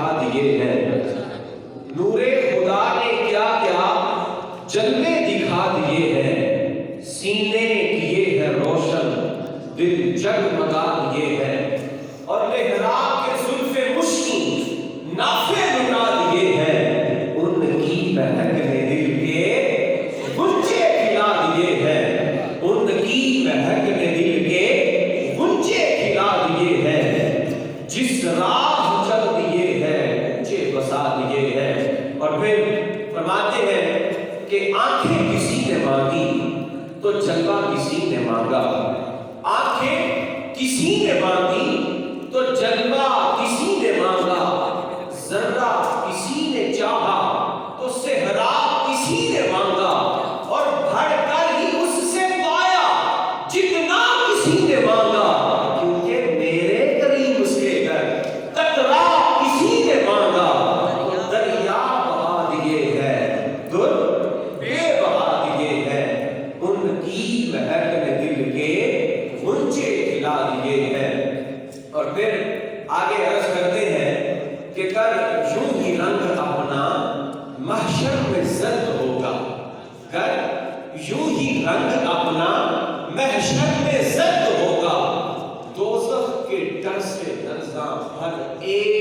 دکھا دیے ہیں، نور خدا نے کیا کیا جلوے دکھا دیے ہیں، سینے کیے ہیں روشن، دل جگمگا دیے ہیں، اور محراب کے زلف مشکین نافے لٹا دیے ہیں، ان کی مہک نے دل کے غنچے کھلا دیے ہیں، ان کی مہک نے دل کے غنچے کھلا دیے ہیں، جس راہ چل دیے ہیں اونچے بسا دیے ہیں۔ اور پھر فرماتے ہیں کہ آنکھیں کسی نے مانگی تو جلوہ کسی نے مانگا، آنکھیں کسی نے مانگی تو جلوہ کسی نے مانگا، ذرہ کسی نے چاہا تو صحرا کسی نے مانگا، اور بڑھ کر ہی اس سے پایا جتنا کسی نے مانگا، کیونکہ میرے قریب اس کے گھر قطرہ کسی نے مانگا، دریا بہا دیے ہیں، در بے بہا دیے ہیں، ان کی مہک نے دل کے غنچے کھلا دیے ہیں۔ اور پھر آگے عرض کرتے ہیں کہ کر یوں ہی رنگ اپنا محشر میں زرد ہوگا، کر یوں ہی رنگ اپنا محشر میں زرد ہوگا، دوزخ کے ڈر سے لرزاں ہر ایک